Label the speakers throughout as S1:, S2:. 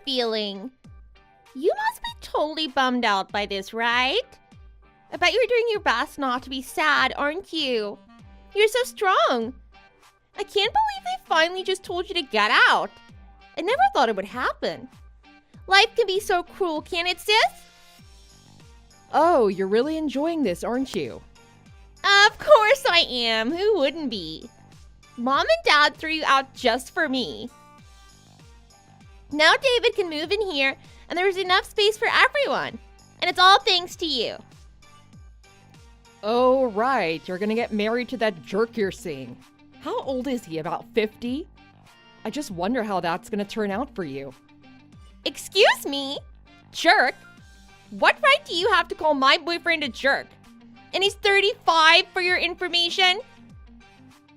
S1: feeling? You must be totally bummed out by this, right? I bet you're doing your best not to be sad, aren't you? You're so strong. I can't believe they finally just told you to get out. I never thought it would happen. Life can be so cruel, can't it, sis?
S2: Oh, you're really enjoying this, aren't you?
S1: Of course I am. Who wouldn't be? Mom and Dad threw you out just for me. Now David can move in here, and there's enough space for everyone. And it's all thanks to you.
S2: Oh, right. You're gonna get married to that jerk you're seeing. How old is he? About 50? I just wonder how that's gonna turn out for you.
S1: Excuse me? Jerk? What right do you have to call my boyfriend a jerk? And he's 35 for your information?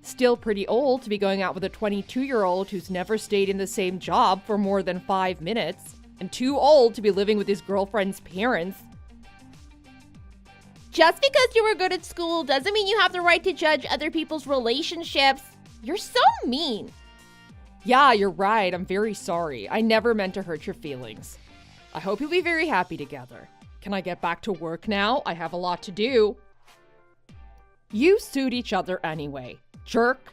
S2: Still pretty old to be going out with a 22-year-old who's never stayed in the same job for more than 5 minutes. And too old to be living with his girlfriend's parents.
S1: Just because you were good at school doesn't mean you have the right to judge other people's relationships. You're so mean.
S2: Yeah, you're right. I'm very sorry. I never meant to hurt your feelings. I hope you'll be very happy together. Can I get back to work now? I have a lot to do. You suit each other anyway. Jerk.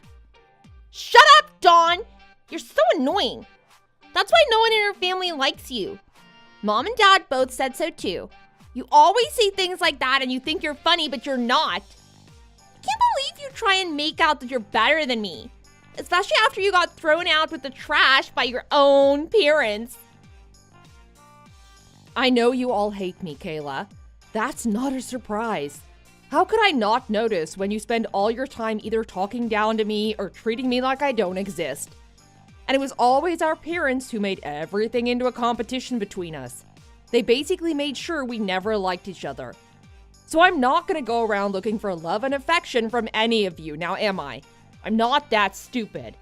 S1: Shut up, Dawn! You're so annoying. That's why no one in her family likes you. Mom and Dad both said so too. You always say things like that and you think you're funny, but you're not. I can't believe you try and make out that you're better than me. Especially after you got thrown out with the trash by your own parents.
S2: I know you all hate me, Kayla. That's not a surprise. How could I not notice when you spend all your time either talking down to me or treating me like I don't exist? And it was always our parents who made everything into a competition between us. They basically made sure we never liked each other. So I'm not gonna go around looking for love and affection from any of you, now am I? I'm not that stupid.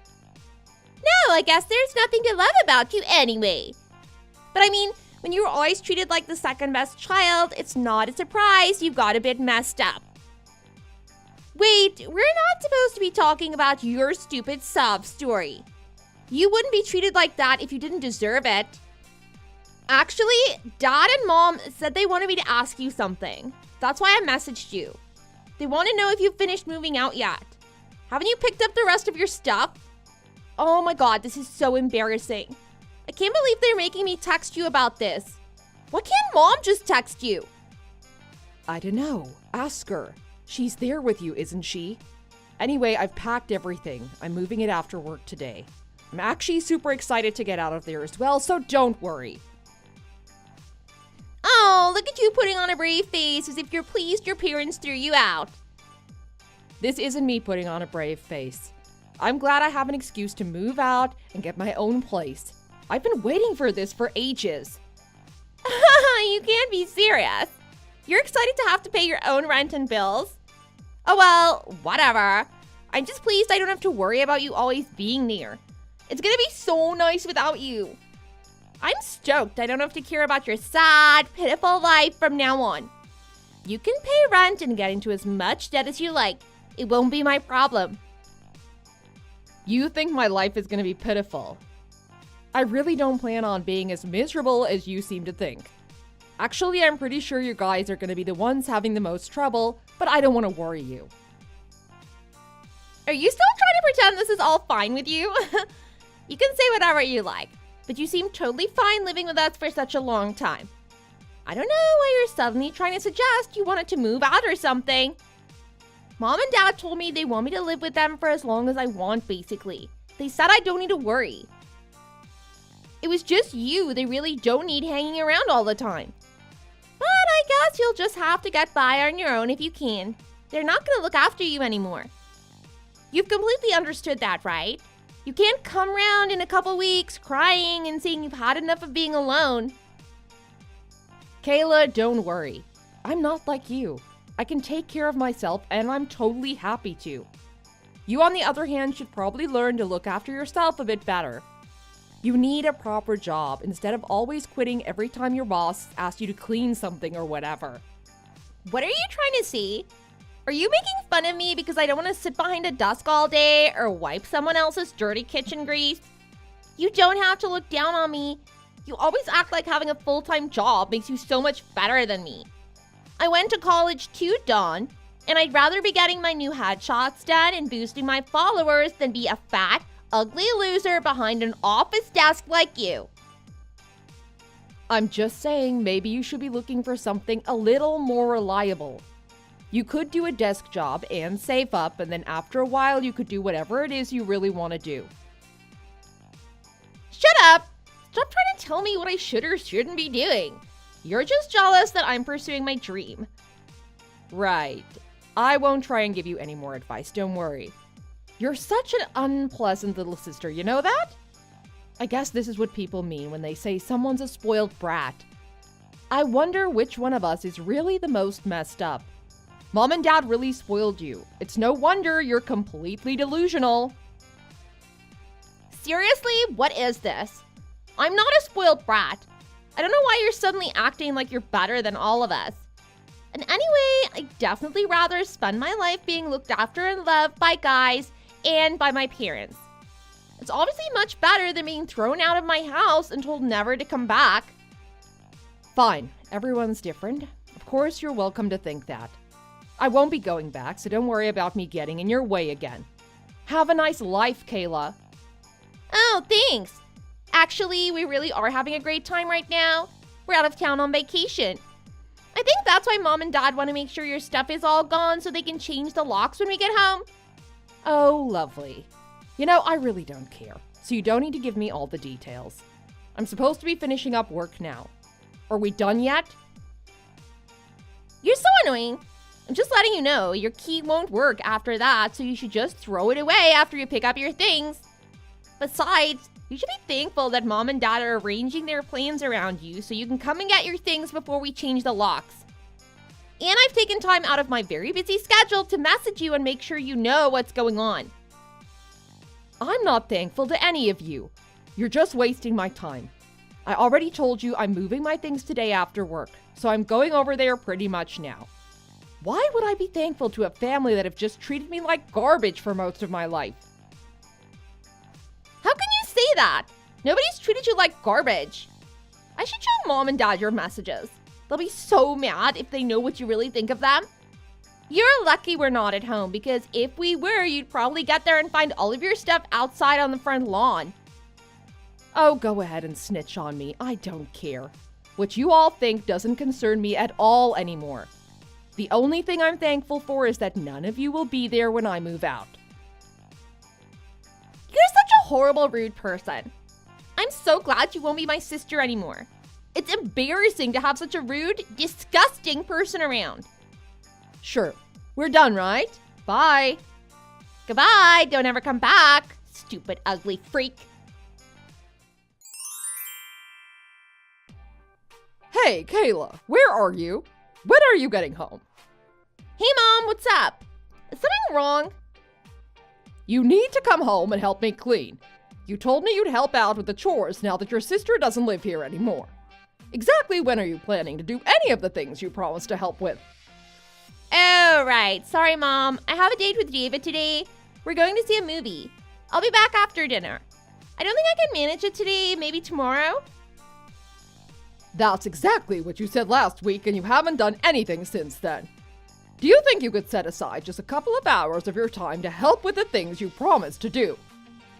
S1: No, I guess there's nothing to love about you anyway. But I mean, when you were always treated like the second best child, it's not a surprise you got a bit messed up. Wait, we're not supposed to be talking about your stupid sob story. You wouldn't be treated like that if you didn't deserve it. Actually, Dad and Mom said they wanted me to ask you something. That's why I messaged you. They want to know if you've finished moving out yet. Haven't you picked up the rest of your stuff? Oh my god, this is so embarrassing. I can't believe they're making me text you about this. Why can't Mom just text you?
S2: I don't know. Ask her. She's there with you, isn't she? Anyway, I've packed everything. I'm moving it after work today. I'm actually super excited to get out of there as well, so don't worry.
S1: Oh, look at you putting on a brave face as if you're pleased your parents threw you out.
S2: This isn't me putting on a brave face. I'm glad I have an excuse to move out and get my own place. I've been waiting for this for ages.
S1: You can't be serious. You're excited to have to pay your own rent and bills? Oh well, whatever. I'm just pleased I don't have to worry about you always being there. It's gonna be so nice without you. I'm stoked I don't have to care about your sad, pitiful life from now on. You can pay rent and get into as much debt as you like. It won't be my problem.
S2: You think my life is gonna be pitiful. I really don't plan on being as miserable as you seem to think. Actually, I'm pretty sure you guys are gonna be the ones having the most trouble, but I don't want to worry you.
S1: Are you still trying to pretend this is all fine with you? You can say whatever you like, but you seem totally fine living with us for such a long time. I don't know why you're suddenly trying to suggest you wanted to move out or something. Mom and Dad told me they want me to live with them for as long as I want, basically. They said I don't need to worry. It was just you they really don't need hanging around all the time. But I guess you'll just have to get by on your own if you can. They're not going to look after you anymore. You've completely understood that, right? You can't come around in a couple weeks crying and saying you've had enough of being alone.
S2: Kayla, don't worry. I'm not like you. I can take care of myself and I'm totally happy to. You, on the other hand, should probably learn to look after yourself a bit better. You need a proper job instead of always quitting every time your boss asks you to clean something or whatever.
S1: What are you trying to say? Are you making fun of me because I don't want to sit behind a desk all day or wipe someone else's dirty kitchen grease? You don't have to look down on me. You always act like having a full-time job makes you so much better than me. I went to college too, Dawn, and I'd rather be getting my new headshots done and boosting my followers than be a fat, ugly loser behind an office desk like you.
S2: I'm just saying maybe you should be looking for something a little more reliable. You could do a desk job and save up, and then after a while you could do whatever it is you really want to do.
S1: Shut up! Stop trying to tell me what I should or shouldn't be doing. You're just jealous that I'm pursuing my dream.
S2: Right. I won't try and give you any more advice, don't worry. You're such an unpleasant little sister, you know that? I guess this is what people mean when they say someone's a spoiled brat. I wonder which one of us is really the most messed up. Mom and Dad really spoiled you. It's no wonder you're completely delusional.
S1: Seriously, what is this? I'm not a spoiled brat. I don't know why you're suddenly acting like you're better than all of us. And anyway, I'd definitely rather spend my life being looked after and loved by guys and by my parents. It's obviously much better than being thrown out of my house and told never to come back.
S2: Fine, everyone's different. Of course, you're welcome to think that. I won't be going back, so don't worry about me getting in your way again. Have a nice life, Kayla.
S1: Oh, thanks. Actually, we really are having a great time right now. We're out of town on vacation. I think that's why Mom and Dad want to make sure your stuff is all gone so they can change the locks when we get home.
S2: Oh, lovely. You know, I really don't care, so you don't need to give me all the details. I'm supposed to be finishing up work now. Are we done yet?
S1: You're so annoying. I'm just letting you know your key won't work after that, so you should just throw it away after you pick up your things. Besides, you should be thankful that Mom and Dad are arranging their plans around you so you can come and get your things before we change the locks. And I've taken time out of my very busy schedule to message you and make sure you know what's going on.
S2: I'm not thankful to any of you. You're just wasting my time. I already told you I'm moving my things today after work, so I'm going over there pretty much now. Why would I be thankful to a family that have just treated me like garbage for most of my life?
S1: How can you say that? Nobody's treated you like garbage. I should show Mom and Dad your messages. They'll be so mad if they know what you really think of them. You're lucky we're not at home, because if we were, you'd probably get there and find all of your stuff outside on the front lawn.
S2: Oh, go ahead and snitch on me. I don't care. What you all think doesn't concern me at all anymore. The only thing I'm thankful for is that none of you will be there when I move out.
S1: You're such a horrible, rude person. I'm so glad you won't be my sister anymore. It's embarrassing to have such a rude, disgusting person around.
S2: Sure. We're done, right? Bye.
S1: Goodbye. Don't ever come back, stupid, ugly freak.
S2: Hey, Kayla, where are you? When are you getting home?
S1: Hey, Mom, what's up? Is something wrong?
S2: You need to come home and help me clean. You told me you'd help out with the chores now that your sister doesn't live here anymore. Exactly when are you planning to do any of the things you promised to help with?
S1: Oh, right. Sorry, Mom. I have a date with David today. We're going to see a movie. I'll be back after dinner. I don't think I can manage it today, maybe tomorrow.
S2: That's exactly what you said last week, and you haven't done anything since then. Do you think you could set aside just a couple of hours of your time to help with the things you promised to do?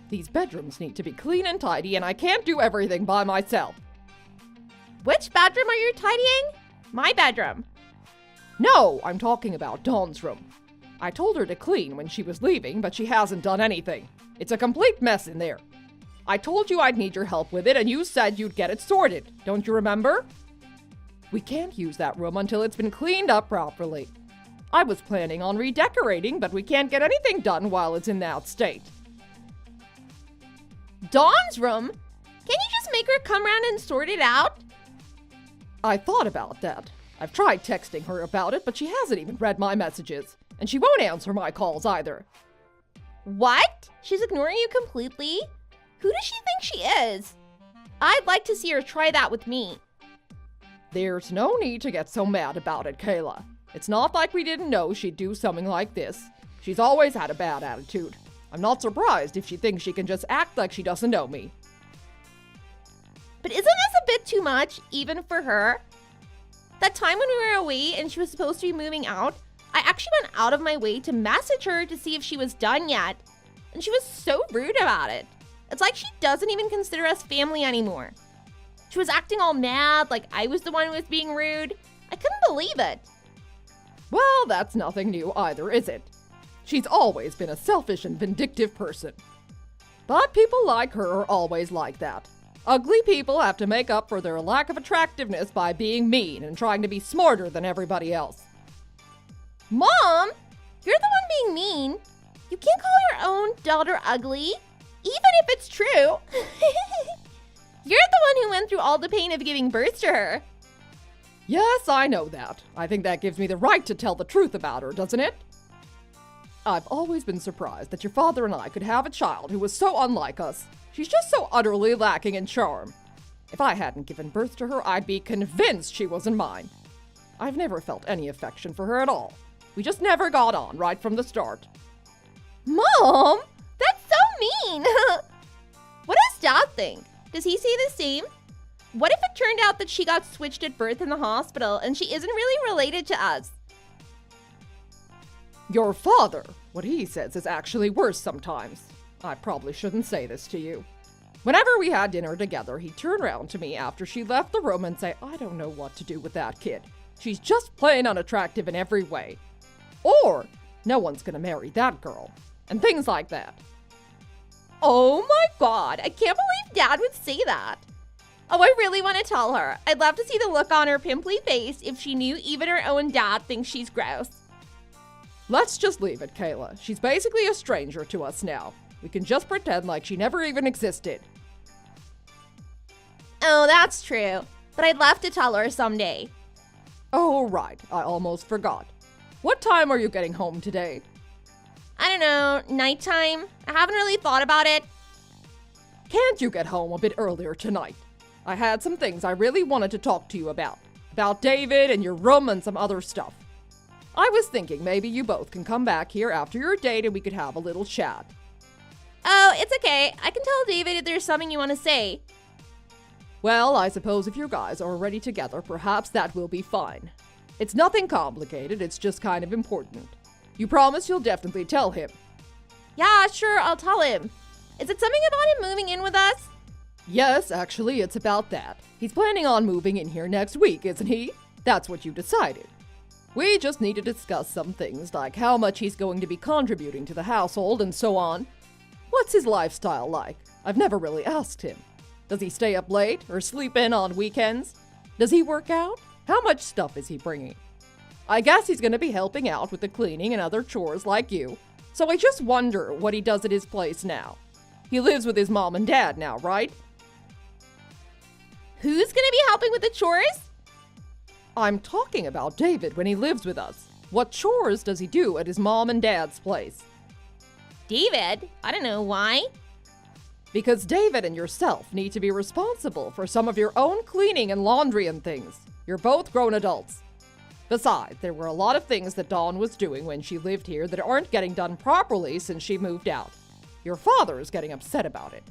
S2: These bedrooms need to be clean and tidy, and I can't do everything by myself.
S1: Which bedroom are you tidying? My bedroom.
S2: No, I'm talking about Dawn's room. I told her to clean when she was leaving, but she hasn't done anything. It's a complete mess in there. I told you I'd need your help with it, and you said you'd get it sorted. Don't you remember? We can't use that room until it's been cleaned up properly. I was planning on redecorating, but we can't get anything done while it's in that state.
S1: Dawn's room? Can't you just make her come around and sort it out?
S2: I thought about that. I've tried texting her about it, but she hasn't even read my messages. And she won't answer my calls either.
S1: What? She's ignoring you completely? Who does she think she is? I'd like to see her try that with me.
S2: There's no need to get so mad about it, Kayla. It's not like we didn't know she'd do something like this. She's always had a bad attitude. I'm not surprised if she thinks she can just act like she doesn't know me.
S1: But isn't this bit too much, even for her. That time when we were away and she was supposed to be moving out, I actually went out of my way to message her to see if she was done yet. And she was so rude about it. It's like she doesn't even consider us family anymore. She was acting all mad, like I was the one who was being rude. I couldn't believe it.
S2: Well, that's nothing new either, is it? She's always been a selfish and vindictive person. But people like her are always like that. Ugly people have to make up for their lack of attractiveness by being mean and trying to be smarter than everybody else.
S1: Mom, you're the one being mean. You can't call your own daughter ugly, even if it's true. You're the one who went through all the pain of giving birth to her.
S2: Yes, I know that. I think that gives me the right to tell the truth about her, doesn't it? I've always been surprised that your father and I could have a child who was so unlike us. She's just so utterly lacking in charm. If I hadn't given birth to her, I'd be convinced she wasn't mine. I've never felt any affection for her at all. We just never got on right from the start.
S1: Mom, that's so mean. What does Dad think? Does he say the same? What if it turned out that she got switched at birth in the hospital and she isn't really related to us?
S2: Your father, what he says is actually worse sometimes. I probably shouldn't say this to you. Whenever we had dinner together, he'd turn around to me after she left the room and say, I don't know what to do with that kid. She's just plain unattractive in every way. Or, no one's gonna marry that girl. And things like that.
S1: Oh my God, I can't believe Dad would say that. Oh, I really want to tell her. I'd love to see the look on her pimply face if she knew even her own dad thinks she's gross.
S2: Let's just leave it, Kayla. She's basically a stranger to us now. We can just pretend like she never even existed.
S1: Oh, that's true. But I'd love to tell her someday.
S2: Oh, right. I almost forgot. What time are you getting home today?
S1: I don't know, nighttime? I haven't really thought about it.
S2: Can't you get home a bit earlier tonight? I had some things I really wanted to talk to you about. About David and your room and some other stuff. I was thinking maybe you both can come back here after your date and we could have a little chat.
S1: Oh, it's okay. I can tell David if there's something you want to say.
S2: Well, I suppose if you guys are already together, perhaps that will be fine. It's nothing complicated, it's just kind of important. You promise you'll definitely tell him?
S1: Yeah, sure, I'll tell him. Is it something about him moving in with us?
S2: Yes, actually, it's about that. He's planning on moving in here next week, isn't he? That's what you decided. We just need to discuss some things, like how much he's going to be contributing to the household and so on. What's his lifestyle like? I've never really asked him. Does he stay up late or sleep in on weekends? Does he work out? How much stuff is he bringing? I guess he's going to be helping out with the cleaning and other chores like you, so I just wonder what he does at his place now. He lives with his mom and dad now, right?
S1: Who's gonna be helping with the chores?
S2: I'm talking about David when he lives with us. What chores does he do at his mom and dad's place?
S1: David? I don't know why.
S2: Because David and yourself need to be responsible for some of your own cleaning and laundry and things. You're both grown adults. Besides, there were a lot of things that Dawn was doing when she lived here that aren't getting done properly since she moved out. Your father is getting upset about it.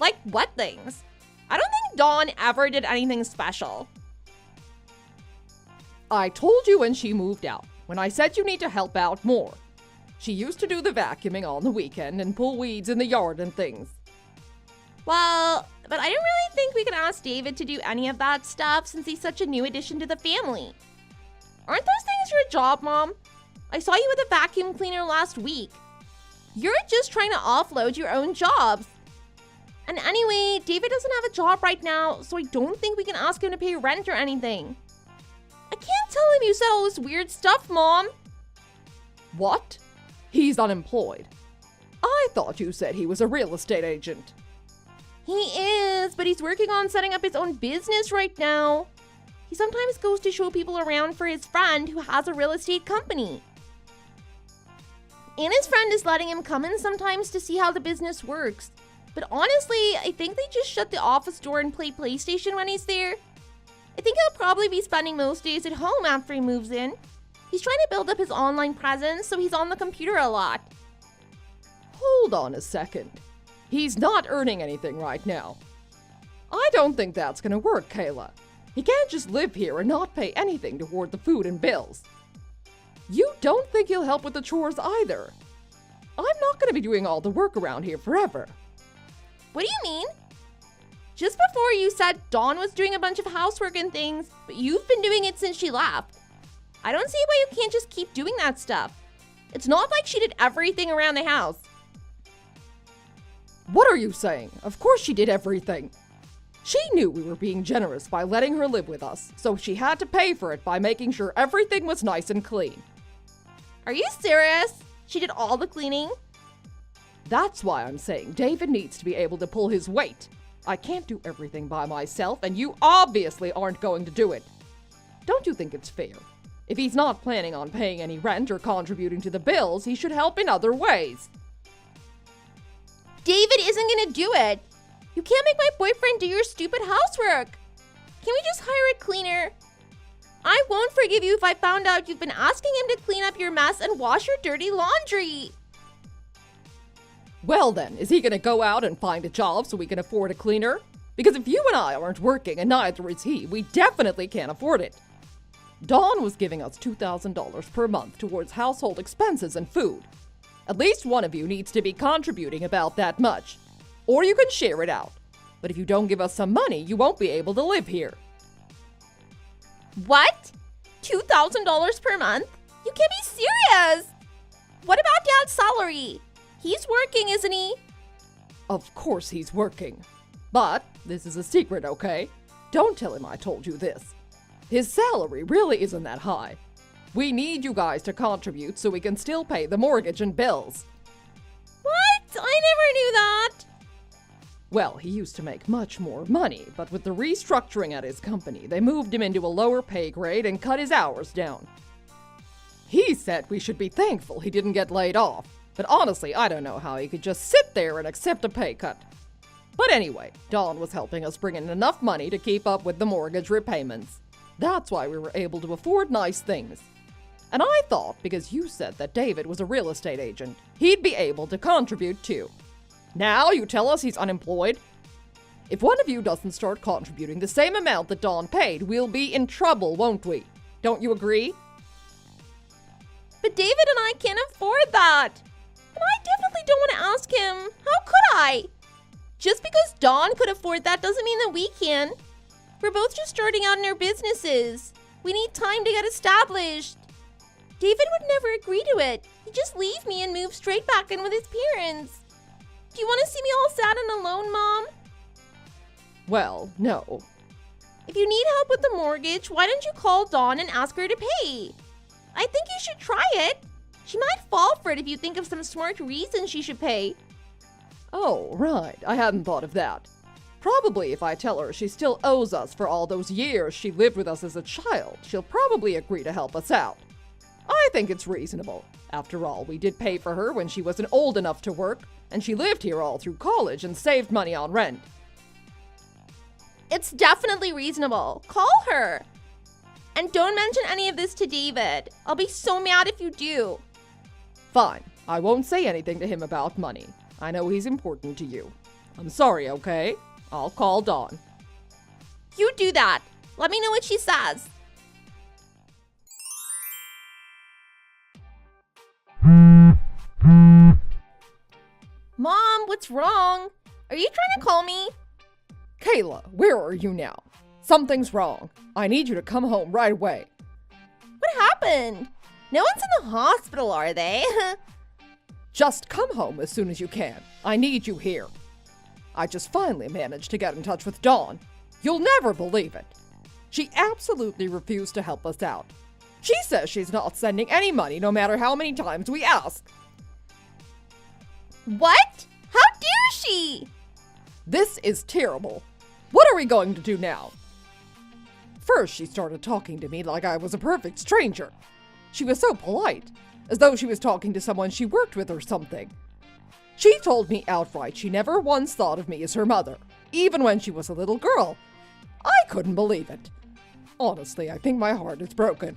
S1: Like what things? I don't think Dawn ever did anything special.
S2: I told you when she moved out, when I said you need to help out more. She used to do the vacuuming on the weekend and pull weeds in the yard and things.
S1: Well, but I don't really think we can ask David to do any of that stuff since he's such a new addition to the family. Aren't those things your job, Mom? I saw you with a vacuum cleaner last week. You're just trying to offload your own jobs. And anyway, David doesn't have a job right now, so I don't think we can ask him to pay rent or anything. I can't tell him you said all this weird stuff, Mom.
S2: What? He's unemployed. I thought you said he was a real estate agent.
S1: He is, but he's working on setting up his own business right now. He sometimes goes to show people around for his friend who has a real estate company. And his friend is letting him come in sometimes to see how the business works. But honestly, I think they just shut the office door and play PlayStation when he's there. I think he'll probably be spending most days at home after he moves in. He's trying to build up his online presence, so he's on the computer a lot.
S2: Hold on a second. He's not earning anything right now. I don't think that's gonna work, Kayla. He can't just live here and not pay anything toward the food and bills. You don't think he'll help with the chores either. I'm not gonna be doing all the work around here forever.
S1: What do you mean? Just before you said Dawn was doing a bunch of housework and things, but you've been doing it since she left. I don't see why you can't just keep doing that stuff. It's not like she did everything around the house.
S2: What are you saying? Of course she did everything. She knew we were being generous by letting her live with us, so she had to pay for it by making sure everything was nice and clean.
S1: Are you serious? She did all the cleaning?
S2: That's why I'm saying David needs to be able to pull his weight. I can't do everything by myself, and you obviously aren't going to do it. Don't you think it's fair? If he's not planning on paying any rent or contributing to the bills, he should help in other ways.
S1: David isn't gonna do it. You can't make my boyfriend do your stupid housework. Can we just hire a cleaner? I won't forgive you if I found out you've been asking him to clean up your mess and wash your dirty laundry.
S2: Well then, is he gonna go out and find a job so we can afford a cleaner? Because if you and I aren't working and neither is he, we definitely can't afford it. Dawn was giving us $2,000 per month towards household expenses and food. At least one of you needs to be contributing about that much. Or you can share it out. But if you don't give us some money, you won't be able to live here.
S1: What? $2,000 per month? You can't be serious! What about Dad's salary? He's working, isn't he?
S2: Of course he's working. But this is a secret, okay? Don't tell him I told you this. His salary really isn't that high. We need you guys to contribute so we can still pay the mortgage and bills.
S1: What? I never knew that.
S2: Well, he used to make much more money, but with the restructuring at his company, they moved him into a lower pay grade and cut his hours down. He said we should be thankful he didn't get laid off, but honestly, I don't know how he could just sit there and accept a pay cut. But anyway, Dawn was helping us bring in enough money to keep up with the mortgage repayments. That's why we were able to afford nice things. And I thought, because you said that David was a real estate agent, he'd be able to contribute too. Now you tell us he's unemployed? If one of you doesn't start contributing the same amount that Dawn paid, we'll be in trouble, won't we? Don't you agree?
S1: But David and I can't afford that. And I definitely don't want to ask him. How could I? Just because Dawn could afford that doesn't mean that we can. We're both just starting out in our businesses. We need time to get established. David would never agree to it. He'd just leave me and move straight back in with his parents. Do you want to see me all sad and alone, Mom?
S2: Well, no.
S1: If you need help with the mortgage, why don't you call Dawn and ask her to pay? I think you should try it. She might fall for it if you think of some smart reason she should pay.
S2: Oh, right. I hadn't thought of that. Probably if I tell her she still owes us for all those years she lived with us as a child, she'll probably agree to help us out. I think it's reasonable. After all, we did pay for her when she wasn't old enough to work, and she lived here all through college and saved money on rent.
S1: It's definitely reasonable. Call her. And don't mention any of this to David. I'll be so mad if you do.
S2: Fine. I won't say anything to him about money. I know he's important to you. I'm sorry, okay? I'll call Dawn.
S1: You do that. Let me know what she says. Mom, what's wrong? Are you trying to call me?
S2: Kayla, where are you now? Something's wrong. I need you to come home right away.
S1: What happened? No one's in the hospital, are they?
S2: Just come home as soon as you can. I need you here. I just finally managed to get in touch with Dawn. You'll never believe it. She absolutely refused to help us out. She says she's not sending any money no matter how many times we ask.
S1: What? How dare she?
S2: This is terrible. What are we going to do now? First, she started talking to me like I was a perfect stranger. She was so polite, as though she was talking to someone she worked with or something. She told me outright she never once thought of me as her mother, even when she was a little girl. I couldn't believe it. Honestly, I think my heart is broken.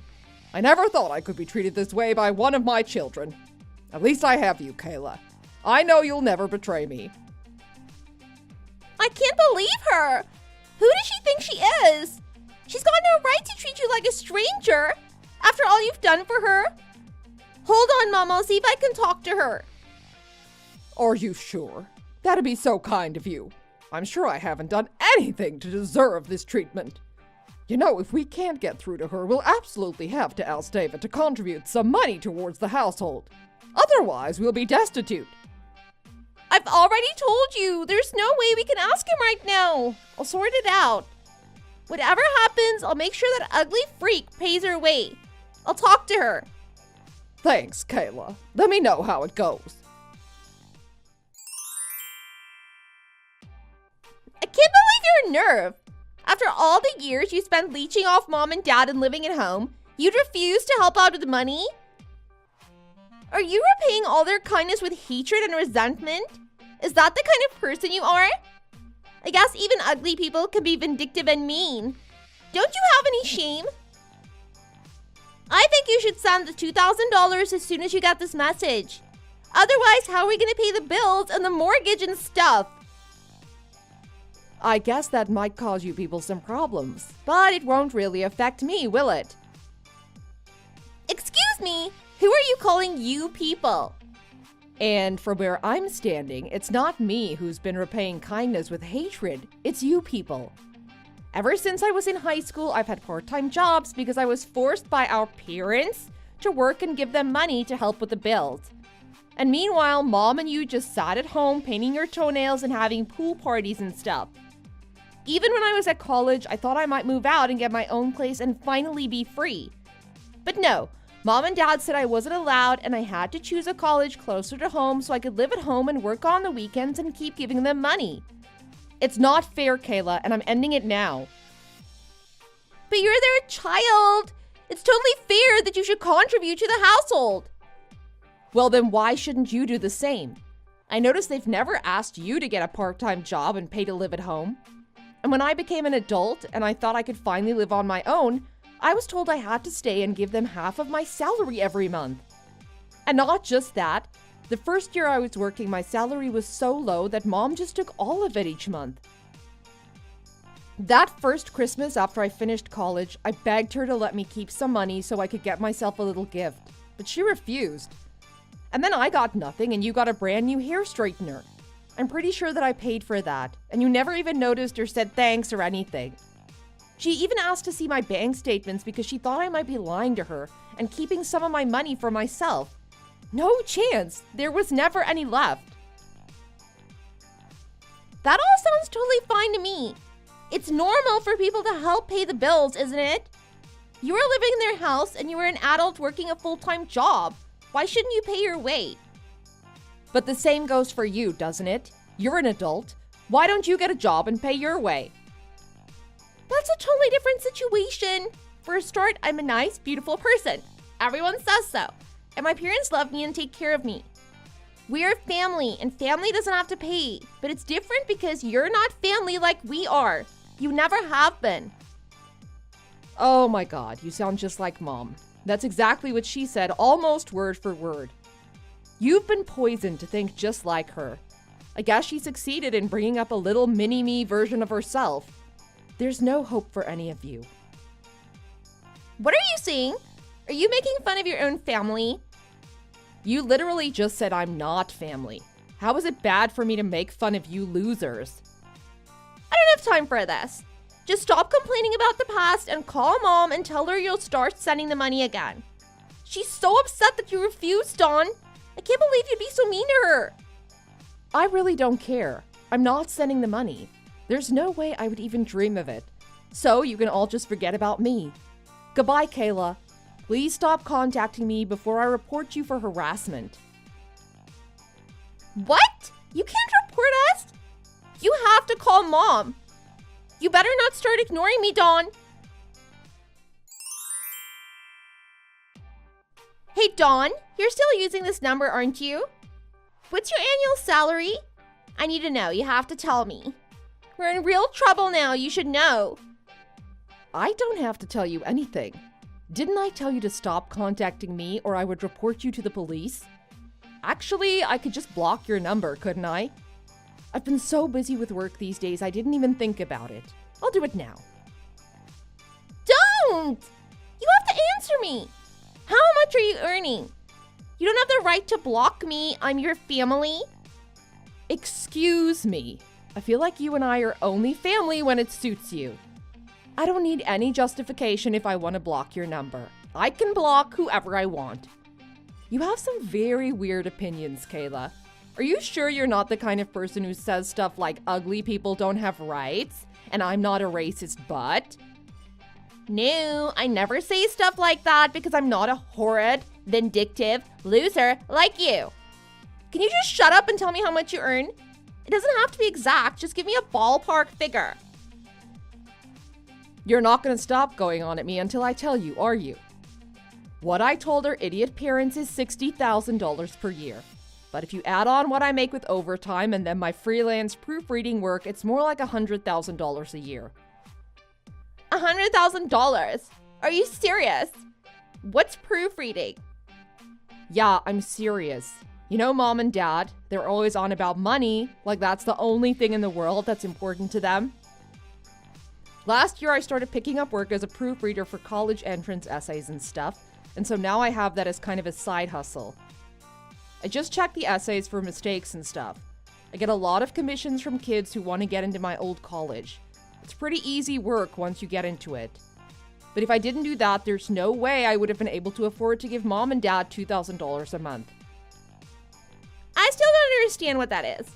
S2: I never thought I could be treated this way by one of my children. At least I have you, Kayla. I know you'll never betray me.
S1: I can't believe her. Who does she think she is? She's got no right to treat you like a stranger after all you've done for her. Hold on, Mom. I'll see if I can talk to her.
S2: Are you sure? That'd be so kind of you. I'm sure I haven't done anything to deserve this treatment. You know, if we can't get through to her, we'll absolutely have to ask David to contribute some money towards the household. Otherwise, we'll be destitute.
S1: I've already told you. There's no way we can ask him right now. I'll sort it out. Whatever happens, I'll make sure that ugly freak pays her way. I'll talk to her.
S2: Thanks, Kayla. Let me know how it goes.
S1: I can't believe your nerve. After all the years you spent leeching off Mom and Dad and living at home, you'd refuse to help out with money? Are you repaying all their kindness with hatred and resentment? Is that the kind of person you are? I guess even ugly people can be vindictive and mean. Don't you have any shame? I think you should send the $2,000 as soon as you get this message. Otherwise, how are we going to pay the bills and the mortgage and stuff?
S2: I guess that might cause you people some problems, but it won't really affect me, will it?
S1: Excuse me, who are you calling you people?
S2: And from where I'm standing, it's not me who's been repaying kindness with hatred, it's you people. Ever since I was in high school, I've had part-time jobs because I was forced by our parents to work and give them money to help with the bills. And meanwhile, Mom and you just sat at home painting your toenails and having pool parties and stuff. Even when I was at college, I thought I might move out and get my own place and finally be free. But no, Mom and Dad said I wasn't allowed and I had to choose a college closer to home so I could live at home and work on the weekends and keep giving them money. It's not fair, Kayla, and I'm ending it now.
S1: But you're their child. It's totally fair that you should contribute to the household.
S2: Well, then why shouldn't you do the same? I noticed they've never asked you to get a part-time job and pay to live at home. And when I became an adult and I thought I could finally live on my own, I was told I had to stay and give them half of my salary every month. And not just that, the first year I was working, my salary was so low that Mom just took all of it each month. That first Christmas after I finished college, I begged her to let me keep some money so I could get myself a little gift, but she refused. And then I got nothing and you got a brand new hair straightener. I'm pretty sure that I paid for that, and you never even noticed or said thanks or anything. She even asked to see my bank statements because she thought I might be lying to her and keeping some of my money for myself. No chance. There was never any left.
S1: That all sounds totally fine to me. It's normal for people to help pay the bills, isn't it? You were living in their house and you were an adult working a full-time job. Why shouldn't you pay your way?
S2: But the same goes for you, doesn't it? You're an adult. Why don't you get a job and pay your way?
S1: That's a totally different situation. For a start, I'm a nice, beautiful person. Everyone says so. And my parents love me and take care of me. We're family, and family doesn't have to pay. But it's different because you're not family like we are. You never have been.
S2: Oh my God, you sound just like Mom. That's exactly what she said, almost word for word. You've been poisoned to think just like her. I guess she succeeded in bringing up a little mini-me version of herself. There's no hope for any of you.
S1: What are you saying? Are you making fun of your own family?
S2: You literally just said I'm not family. How is it bad for me to make fun of you losers?
S1: I don't have time for this. Just stop complaining about the past and call Mom and tell her you'll start sending the money again. She's so upset that you refused, Dawn. I can't believe you'd be so mean to her.
S2: I really don't care. I'm not sending the money. There's no way I would even dream of it. So you can all just forget about me. Goodbye, Kayla. Please stop contacting me before I report you for harassment.
S1: What? You can't report us? You have to call Mom. You better not start ignoring me, Dawn. Hey, Dawn, you're still using this number, aren't you? What's your annual salary? I need to know. You have to tell me. We're in real trouble now. You should know.
S2: I don't have to tell you anything. Didn't I tell you to stop contacting me or I would report you to the police? Actually, I could just block your number, couldn't I? I've been so busy with work these days, I didn't even think about it. I'll do it now.
S1: Don't! You have to answer me. How much are you earning? You don't have the right to block me. I'm your family.
S2: Excuse me. I feel like you and I are only family when it suits you. I don't need any justification if I want to block your number. I can block whoever I want. You have some very weird opinions, Kayla. Are you sure you're not the kind of person who says stuff like ugly people don't have rights and I'm not a racist butt?
S1: No, I never say stuff like that because I'm not a horrid, vindictive loser like you. Can you just shut up and tell me how much you earn? It doesn't have to be exact, just give me a ballpark figure.
S2: You're not going to stop going on at me until I tell you, are you? What I told our idiot parents is $60,000 per year. But if you add on what I make with overtime and then my freelance proofreading work, it's more like $100,000 a year.
S1: $100,000? Are you serious? What's proofreading?
S2: Yeah, I'm serious. You know, Mom and Dad, they're always on about money, like that's the only thing in the world that's important to them. Last year, I started picking up work as a proofreader for college entrance essays and stuff, and so now I have that as kind of a side hustle. I just check the essays for mistakes and stuff. I get a lot of commissions from kids who want to get into my old college. It's pretty easy work once you get into it. But if I didn't do that, there's no way I would have been able to afford to give Mom and Dad $2,000 a month.
S1: I still don't understand what that is.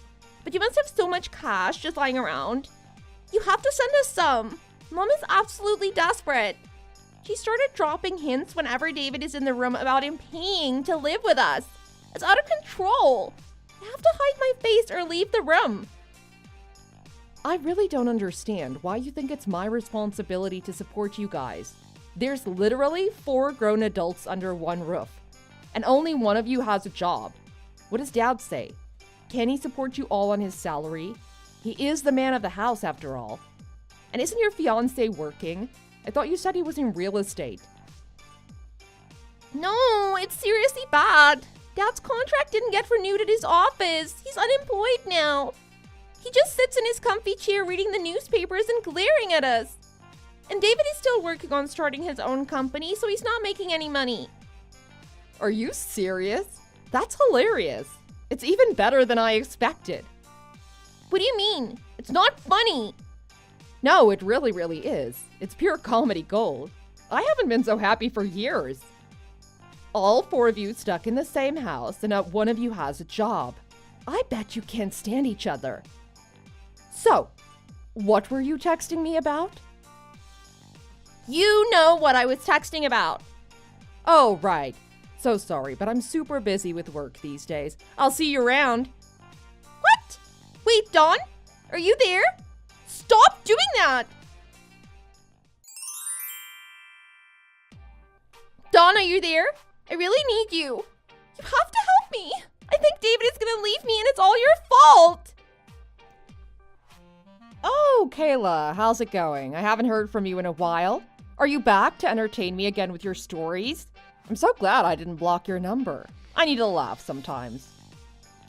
S1: But you must have so much cash just lying around. You have to send us some. Mom is absolutely desperate. She started dropping hints whenever David is in the room about him paying to live with us. It's out of control. I have to hide my face or leave the room.
S2: I really don't understand why you think it's my responsibility to support you guys. There's literally 4 grown adults under one roof, and only one of you has a job. What does Dad say? Can he support you all on his salary? He is the man of the house after all. And isn't your fiancé working? I thought you said he was in real estate.
S1: No, it's seriously bad. Dad's contract didn't get renewed at his office. He's unemployed now. He just sits in his comfy chair reading the newspapers and glaring at us. And David is still working on starting his own company, so he's not making any money.
S2: Are you serious? That's hilarious. It's even better than I expected.
S1: What do you mean? It's not funny.
S2: No, it really, really is. It's pure comedy gold. I haven't been so happy for years. All 4 of you stuck in the same house, and not one of you has a job. I bet you can't stand each other. So, what were you texting me about?
S1: You know what I was texting about.
S2: Oh, right. So sorry, but I'm super busy with work these days. I'll see you around.
S1: What? Wait, Dawn? Are you there? Stop doing that! Dawn, are you there? I really need you. You have to help me. I think David is gonna leave me and it's all your fault.
S2: Oh, Kayla, how's it going? I haven't heard from you in a while. Are you back to entertain me again with your stories? I'm so glad I didn't block your number. I need to laugh sometimes.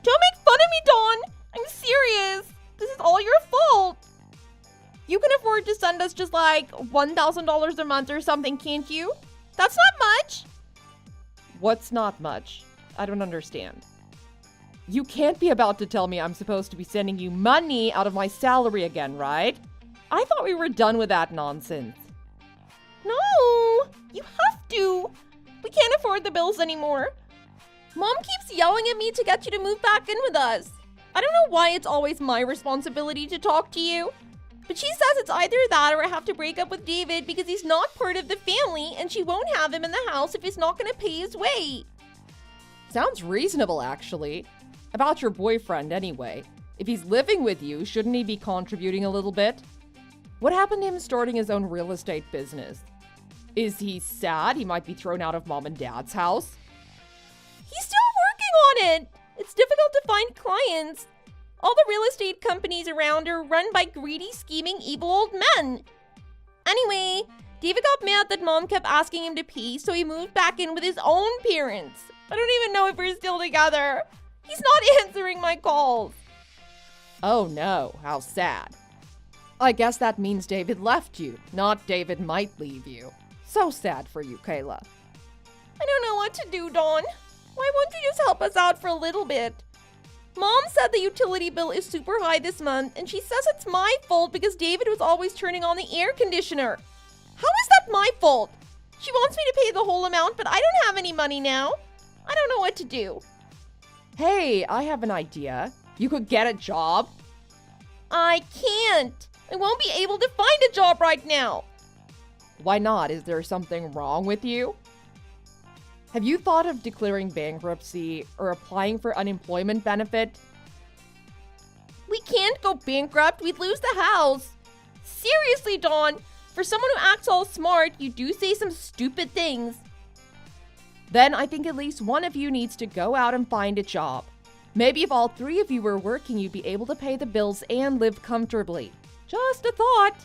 S1: Don't make fun of me, Dawn. I'm serious. This is all your fault. You can afford to send us just like $1,000 a month or something, can't you? That's not much.
S2: What's not much? I don't understand. You can't be about to tell me I'm supposed to be sending you money out of my salary again, right? I thought we were done with that nonsense.
S1: No, you have to. We can't afford the bills anymore. Mom keeps yelling at me to get you to move back in with us. I don't know why it's always my responsibility to talk to you. But she says it's either that or I have to break up with David because he's not part of the family and she won't have him in the house if he's not going to pay his way.
S2: Sounds reasonable, actually. About your boyfriend, anyway. If he's living with you, shouldn't he be contributing a little bit? What happened to him starting his own real estate business? Is he sad he might be thrown out of Mom and Dad's house?
S1: He's still working on it. It's difficult to find clients. All the real estate companies around are run by greedy, scheming, evil old men. Anyway, David got mad that Mom kept asking him to pay, so he moved back in with his own parents. I don't even know if we're still together. He's not answering my calls.
S2: Oh no, how sad. I guess that means David left you, not David might leave you. So sad for you, Kayla.
S1: I don't know what to do, Dawn. Why won't you just help us out for a little bit? Mom said the utility bill is super high this month, and she says it's my fault because David was always turning on the air conditioner. How is that my fault? She wants me to pay the whole amount, but I don't have any money now. I don't know what to do.
S2: Hey, I have an idea. You could get a job.
S1: I can't. I won't be able to find a job right now.
S2: Why not? Is there something wrong with you? Have you thought of declaring bankruptcy or applying for unemployment benefit?
S1: We can't go bankrupt. We'd lose the house. Seriously, Dawn. For someone who acts all smart, you do say some stupid things.
S2: Then I think at least one of you needs to go out and find a job. Maybe if all three of you were working, you'd be able to pay the bills and live comfortably. Just a thought.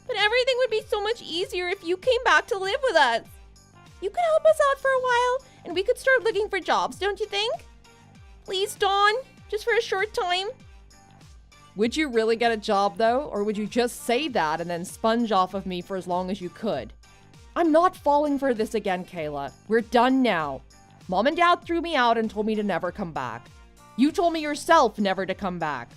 S1: But everything would be so much easier if you came back to live with us. You could help us out for a while, and we could start looking for jobs, don't you think? Please, Dawn, just for a short time.
S2: Would you really get a job, though, or would you just say that and then sponge off of me for as long as you could? I'm not falling for this again, Kayla. We're done now. Mom and Dad threw me out and told me to never come back. You told me yourself never to come back.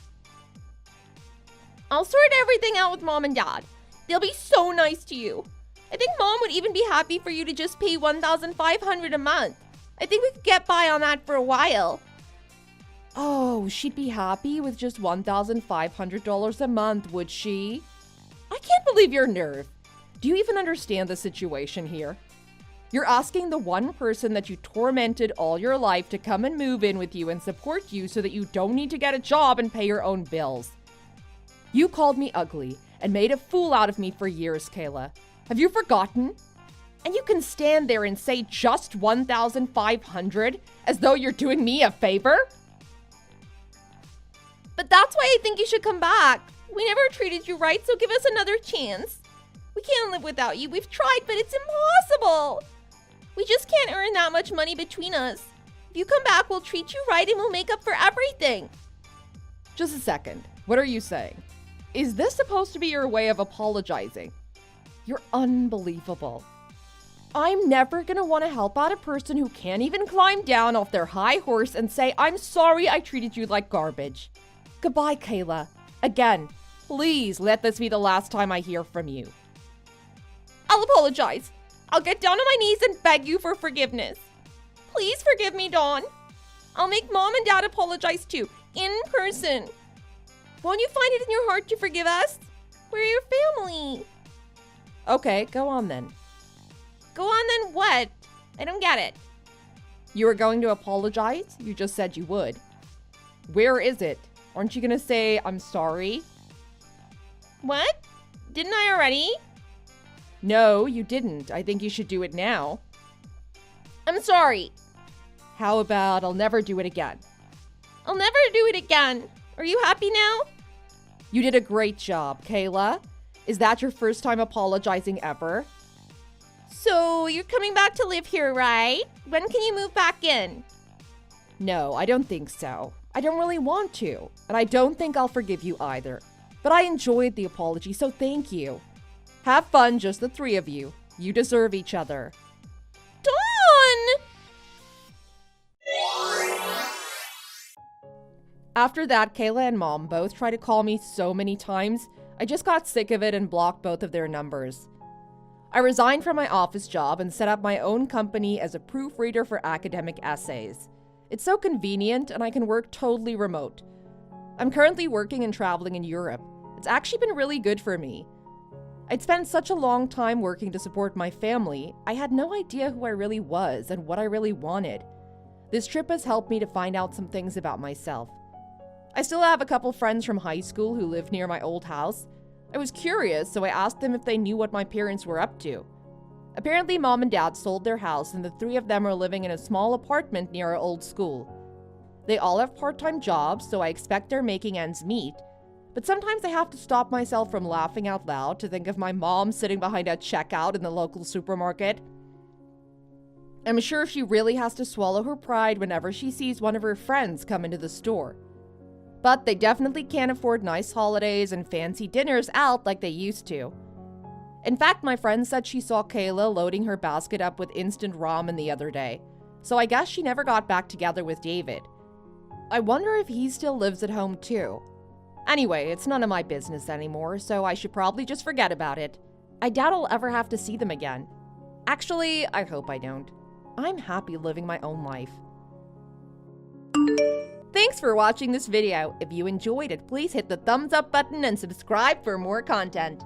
S1: I'll sort everything out with Mom and Dad. They'll be so nice to you. I think Mom would even be happy for you to just pay $1,500 a month. I think we could get by on that for a while.
S2: Oh, she'd be happy with just $1,500 a month, would she? I can't believe your nerve. Do you even understand the situation here? You're asking the one person that you tormented all your life to come and move in with you and support you so that you don't need to get a job and pay your own bills. You called me ugly and made a fool out of me for years, Kayla. Have you forgotten? And you can stand there and say just $1,500 as though you're doing me a favor?
S1: But that's why I think you should come back. We never treated you right, so give us another chance. We can't live without you. We've tried, but it's impossible. We just can't earn that much money between us. If you come back, we'll treat you right and we'll make up for everything.
S2: Just a second. What are you saying? Is this supposed to be your way of apologizing? You're unbelievable. I'm never gonna want to help out a person who can't even climb down off their high horse and say, I'm sorry I treated you like garbage. Goodbye, Kayla. Again, please let this be the last time I hear from you.
S1: I'll apologize. I'll get down on my knees and beg you for forgiveness. Please forgive me, Dawn. I'll make Mom and Dad apologize too, in person. Won't you find it in your heart to forgive us? We're your family.
S2: Okay, go on then.
S1: Go on then what? I don't get it.
S2: You were going to apologize? You just said you would. Where is it? Aren't you gonna say, I'm sorry?
S1: What? Didn't I already?
S2: No, you didn't. I think you should do it now.
S1: I'm sorry.
S2: How about I'll never do it again?
S1: I'll never do it again. Are you happy now?
S2: You did a great job, Kayla. Is that your first time apologizing ever?
S1: So you're coming back to live here, right? When can you move back in?
S2: No, I don't think so. I don't really want to. And I don't think I'll forgive you either. But I enjoyed the apology, so thank you. Have fun, just the three of you. You deserve each other.
S1: Dawn!
S2: After that, Kayla and Mom both tried to call me so many times, I just got sick of it and blocked both of their numbers. I resigned from my office job and set up my own company as a proofreader for academic essays. It's so convenient and I can work totally remote. I'm currently working and traveling in Europe. It's actually been really good for me. I'd spent such a long time working to support my family, I had no idea who I really was and what I really wanted. This trip has helped me to find out some things about myself. I still have a couple friends from high school who live near my old house. I was curious, so I asked them if they knew what my parents were up to. Apparently, Mom and Dad sold their house and the three of them are living in a small apartment near our old school. They all have part-time jobs, so I expect they're making ends meet. But sometimes I have to stop myself from laughing out loud to think of my mom sitting behind a checkout in the local supermarket. I'm sure she really has to swallow her pride whenever she sees one of her friends come into the store. But they definitely can't afford nice holidays and fancy dinners out like they used to. In fact, my friend said she saw Kayla loading her basket up with instant ramen the other day, so I guess she never got back together with David. I wonder if he still lives at home too. Anyway, it's none of my business anymore, so I should probably just forget about it. I doubt I'll ever have to see them again. Actually, I hope I don't. I'm happy living my own life. Thanks for watching this video. If you enjoyed it, please hit the thumbs up button and subscribe for more content.